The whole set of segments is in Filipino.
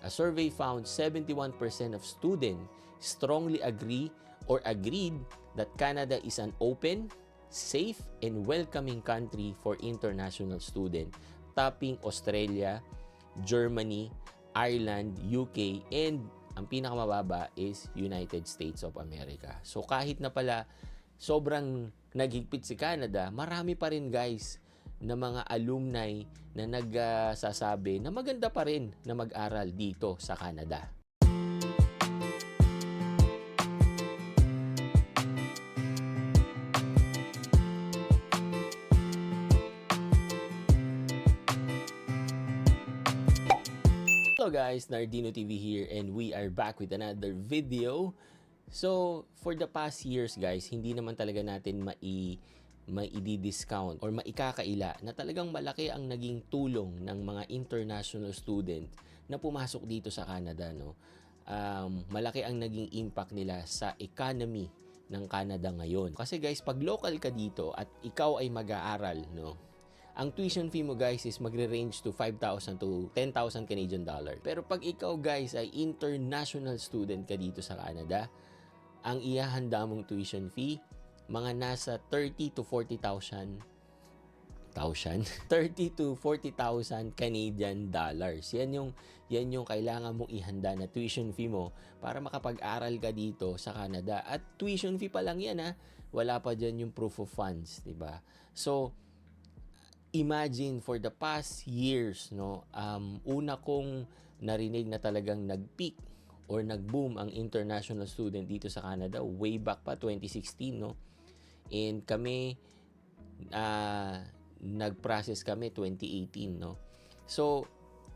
A survey found 71% of students strongly agree or agreed that Canada is an open, safe, and welcoming country for international students, topping Australia, Germany, Ireland, UK, and ang pinakamababa is United States of America. So kahit na pala sobrang naghigpit si Canada, marami pa rin guys na mga alumni na nagsasabi na maganda pa rin na mag-aral dito sa Canada. Hello guys, Nardino TV here and we are back with another video. So, for the past years guys, hindi naman talaga natin mai-discount or maikakaila na talagang malaki ang naging tulong ng mga international student na pumasok dito sa Canada, no? Malaki ang naging impact nila sa economy ng Canada ngayon. Kasi guys, pag local ka dito at ikaw ay mag-aaral, no? Ang tuition fee mo guys is magre-range to 5,000 to 10,000 Canadian dollar. Pero pag ikaw guys ay international student ka dito sa Canada, ang ihahanda mong tuition fee mga nasa 30 to 40,000 30 to 40,000 Canadian dollars. Yan yung kailangan mong ihanda na tuition fee mo para makapag-aral ka dito sa Canada. At tuition fee pa lang yan ha. Wala pa diyan yung proof of funds, 'di ba? So imagine for the past years, no, una kong narinig na talagang nag-peak or nag-boom ang international student dito sa Canada way back pa 2016, no. And kami nag-process kami 2018, no. So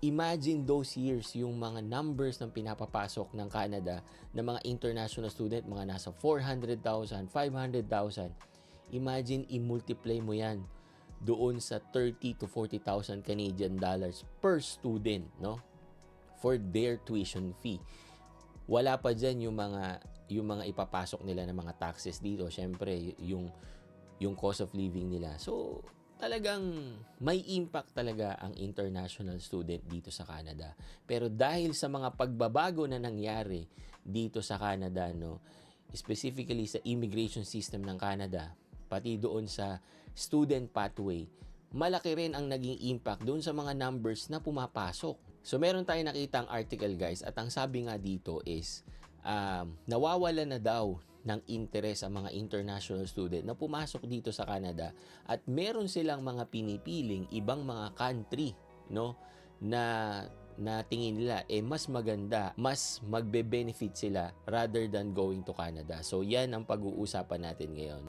imagine those years, yung mga numbers ng pinapapasok ng Canada ng mga international student, mga nasa 400,000, 500,000. Imagine i-multiply mo yan doon sa 30 to 40,000 Canadian dollars per student, no, for their tuition fee. Wala pa diyan yung mga ipapasok nila ng mga taxes dito, syempre yung cost of living nila. So talagang may impact talaga ang international student dito sa Canada. Pero dahil sa mga pagbabago na nangyari dito sa Canada, no, specifically sa immigration system ng Canada, pati doon sa student pathway, malaki rin ang naging impact doon sa mga numbers na pumapasok. So meron tayong nakitang article guys, at ang sabi nga dito is nawawala na daw ng interest ang mga international student na pumasok dito sa Canada at meron silang mga pinipiling ibang mga country, no, na tingin nila mas maganda, mas magbe-benefit sila rather than going to Canada. So yan ang pag-uusapan natin ngayon.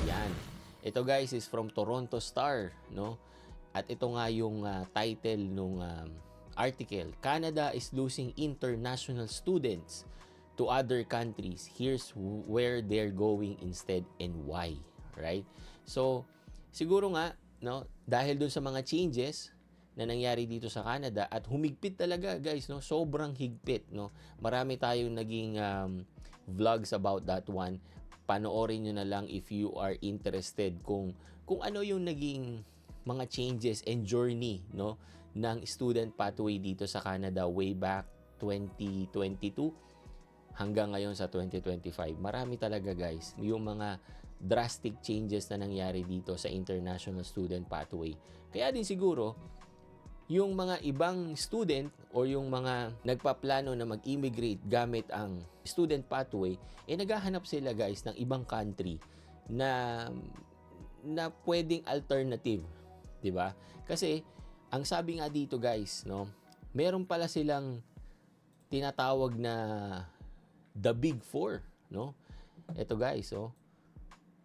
Yan. Ito guys is from Toronto Star, no? At ito nga yung title nung article. Canada is losing international students to other countries. Here's where they're going instead and why, right? So, siguro nga, no, dahil dun sa mga changes na nangyari dito sa Canada at humigpit talaga, guys, no? Sobrang higpit, no? Marami tayong naging vlogs about that one. Panoorin nyo na lang if you are interested kung ano yung naging mga changes and journey, no, ng student pathway dito sa Canada way back 2022 hanggang ngayon sa 2025. Marami talaga guys yung mga drastic changes na nangyari dito sa international student pathway. Kaya din siguro yung mga ibang student or yung mga nagpaplano na mag-immigrate gamit ang student pathway, naghahanap sila guys ng ibang country na pwedeng alternative, 'di ba? Kasi ang sabi nga dito guys, no, meron pala silang tinatawag na the Big Four, no? Ito guys,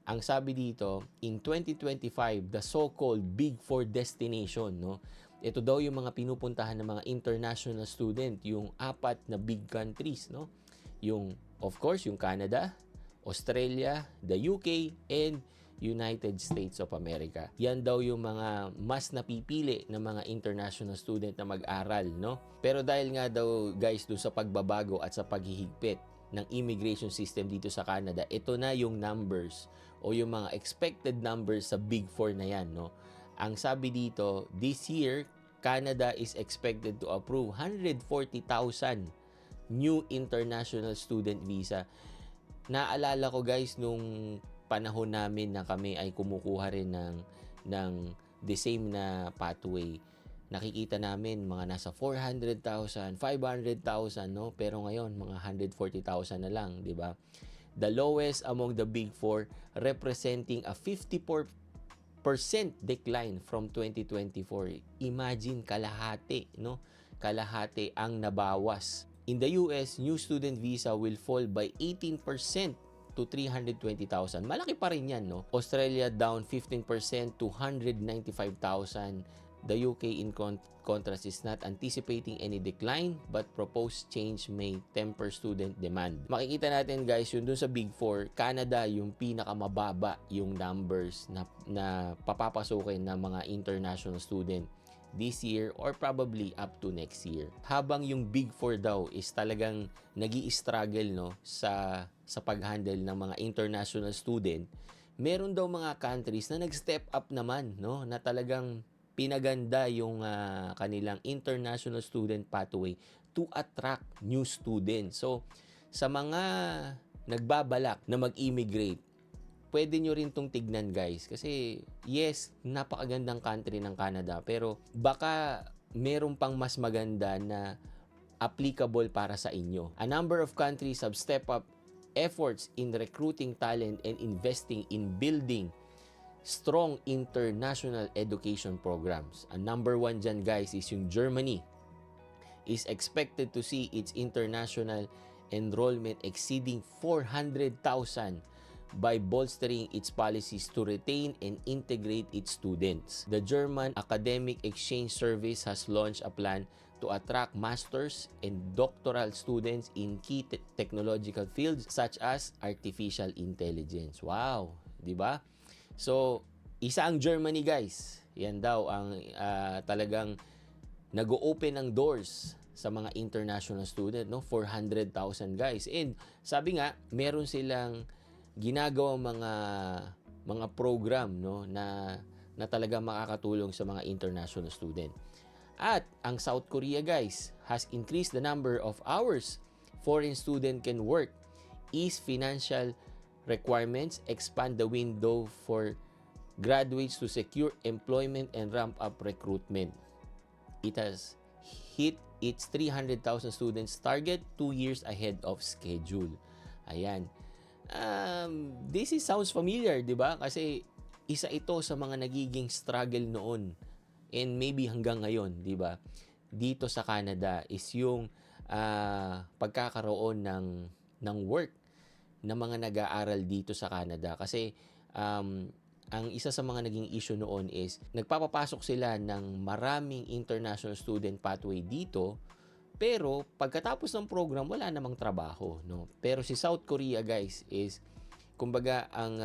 ang sabi dito, in 2025, the so-called Big Four destination, no? Ito daw yung mga pinupuntahan ng mga international student, yung 4 na big countries, no? Yung, of course, yung Canada, Australia, the UK, and United States of America. Yan daw yung mga mas napipili ng mga international student na mag-aral, no? Pero dahil nga daw, guys, doon sa pagbabago at sa paghihigpit ng immigration system dito sa Canada, ito na yung numbers o yung mga expected numbers sa Big Four na yan, no? Ang sabi dito, this year, Canada is expected to approve 140,000 new international student visa. Naalala ko guys, nung panahon namin na kami ay kumukuha rin ng the same na pathway, nakikita namin mga nasa 400,000, 500,000, no? Pero ngayon, mga 140,000 na lang, di ba? The lowest among the Big Four, representing a 54% decline from 2024. Imagine, kalahati, no? Kalahati ang nabawas. In the US, new student visa will fall by 18% to 320,000. Malaki pa rin yan, no? Australia down 15% to 195,000. The UK in contrast is not anticipating any decline but proposed change may temper student demand. Makikita natin guys, yun dun sa Big Four, Canada yung pinakamababa yung numbers na papapasukin ng mga international student this year or probably up to next year. Habang yung Big Four daw is talagang nag-i-struggle, no, sa pag-handle ng mga international student, meron daw mga countries na nag-step up naman, no, na talagang pinaganda yung kanilang international student pathway to attract new students. So, sa mga nagbabalak na mag-immigrate, pwede nyo rin tong tignan guys. Kasi yes, napakagandang country ng Canada. Pero baka meron pang mas maganda na applicable para sa inyo. A number of countries have stepped up efforts in recruiting talent and investing in building strong international education programs. A number one dyan guys is yung Germany. Is expected to see its international enrollment exceeding 400,000 by bolstering its policies to retain and integrate its students. The German Academic Exchange Service has launched a plan to attract masters and doctoral students in key technological fields such as artificial intelligence. Wow, di ba? So, isa ang Germany guys. Yan daw ang talagang nag-o-open ng doors sa mga international student, no? 400,000 guys. And sabi nga, meron silang ginagawa mga program, no, na talaga makakatulong sa mga international student. At ang South Korea guys has increased the number of hours foreign student can work, ease financial requirements, expand the window for graduates to secure employment and ramp up recruitment. It has hit its 300,000 students target 2 years ahead of schedule. Ayan. This sounds familiar, di ba? Kasi isa ito sa mga nagiging struggle noon and maybe hanggang ngayon, di ba? Dito sa Canada is yung pagkakaroon ng work ng mga nag-aaral dito sa Canada. Kasi ang isa sa mga naging issue noon is nagpapapasok sila ng maraming international student pathway dito. Pero pagkatapos ng program, wala namang trabaho, no? Pero si South Korea, guys, is kumbaga ang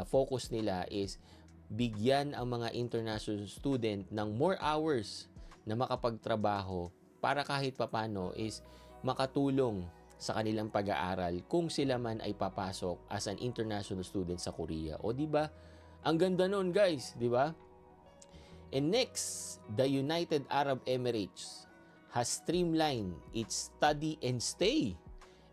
focus nila is bigyan ang mga international student ng more hours na makapagtrabaho para kahit papano is makatulong sa kanilang pag-aaral kung sila man ay papasok as an international student sa Korea. O di ba? Ang ganda noon, guys, di ba? And next, the United Arab Emirates has streamlined its study and stay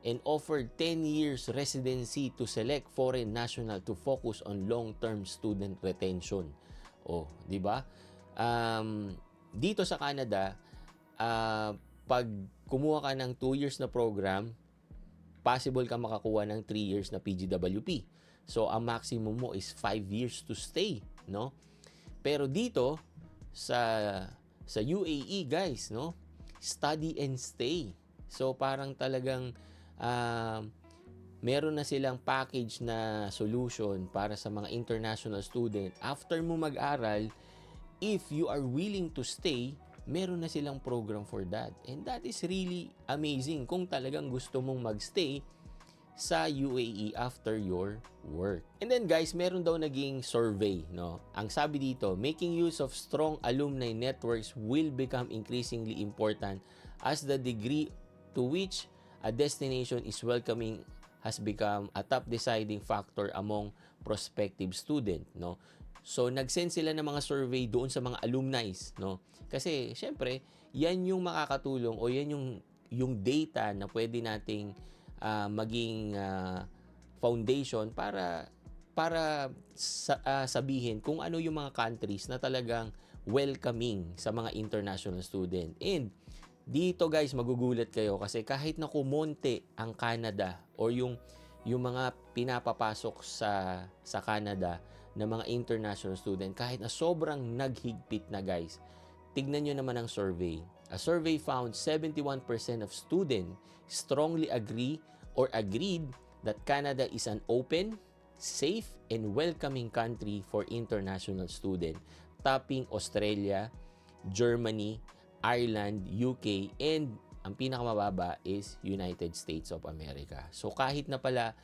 and offered 10 years residency to select foreign national to focus on long-term student retention. Oh, di ba? Dito sa Canada, pag kumuha ka ng 2 years na program, possible ka makakuha ng 3 years na PGWP. So, ang maximum mo is 5 years to stay, no? Pero dito, sa UAE, guys, no? Study and stay. So, parang talagang meron na silang package na solution para sa mga international student. After mo mag-aral, if you are willing to stay, meron na silang program for that. And that is really amazing kung talagang gusto mong magstay sa UAE after your work. And then guys, meron daw naging survey, no? Ang sabi dito, making use of strong alumni networks will become increasingly important as the degree to which a destination is welcoming has become a top deciding factor among prospective student, no? So, nag-send sila ng mga survey doon sa mga alumni, no? Kasi, syempre, yan yung makakatulong o yan yung data na pwede nating maging foundation para sabihin kung ano yung mga countries na talagang welcoming sa mga international student. And dito guys, magugulat kayo kasi kahit na kumonte ang Canada or yung mga pinapapasok sa Canada na mga international student, kahit na sobrang naghigpit na guys, tignan nyo naman ang survey. A survey found 71% of students strongly agree or agreed that Canada is an open, safe, and welcoming country for international students, topping Australia, Germany, Ireland, UK, and ang pinakamababa is United States of America. So kahit na pala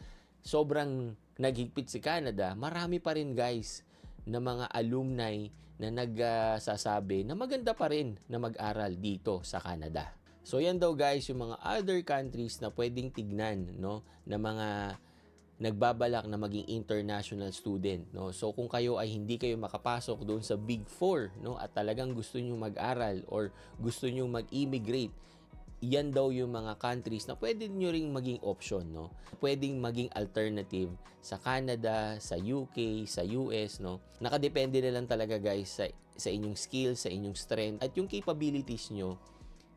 sobrang naghigpit si Canada, marami pa rin guys na mga alumni na nagsasabi na maganda pa rin na mag-aral dito sa Canada. So yan daw guys yung mga other countries na pwedeng tignan, no, na mga nagbabalak na maging international student, no. So kung kayo ay hindi kayo makapasok doon sa Big Four, no, at talagang gusto niyo mag-aral or gusto niyo mag-immigrate, yan daw yung mga countries na pwede niyo ring maging option, no. Pwedeng maging alternative sa Canada, sa UK, sa US, no. Nakadepende na lang talaga guys sa inyong skills, sa inyong strength at yung capabilities niyo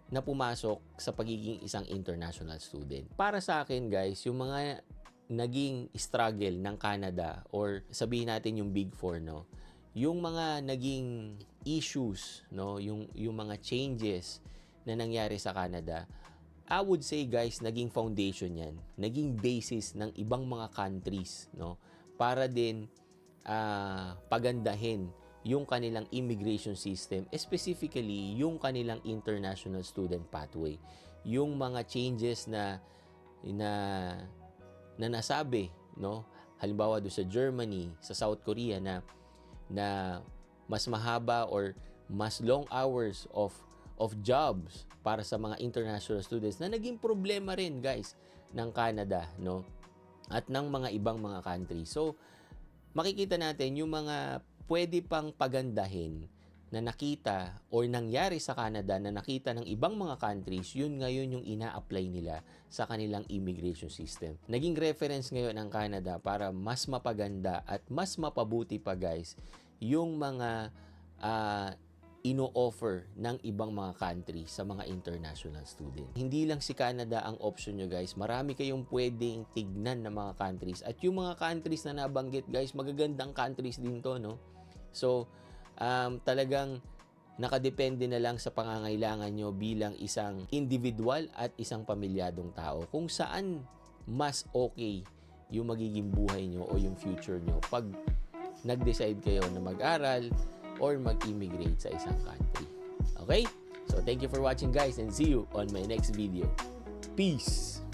na pumasok sa pagiging isang international student. Para sa akin guys, yung mga naging struggle ng Canada or sabihin natin yung Big Four, no, yung mga naging issues, no, yung mga changes na nangyari sa Canada, I would say guys, naging foundation yan, naging basis ng ibang mga countries, no, para din pagandahin yung kanilang immigration system, specifically yung kanilang international student pathway. Yung mga changes na nasabi, no? Halimbawa do sa Germany, sa South Korea na mas mahaba or mas long hours of jobs para sa mga international students na naging problema rin guys ng Canada, no? At ng mga ibang mga country. So makikita natin yung mga pwede pang pagandahin na nakita or nangyari sa Canada na nakita ng ibang mga countries, yun ngayon yung ina-apply nila sa kanilang immigration system. Naging reference ngayon ang Canada para mas mapaganda at mas mapabuti pa guys yung mga ino-offer ng ibang mga country sa mga international student. Hindi lang si Canada ang option nyo guys, marami kayong pwedeng tignan ng mga countries at yung mga countries na nabanggit guys, magagandang countries din to, no? So, talagang nakadepende na lang sa pangangailangan nyo bilang isang individual at isang pamilyadong tao kung saan mas okay yung magiging buhay nyo o yung future nyo pag nag-decide kayo na mag-aral or mag-immigrate sa isang country. Okay? So, thank you for watching guys and see you on my next video. Peace!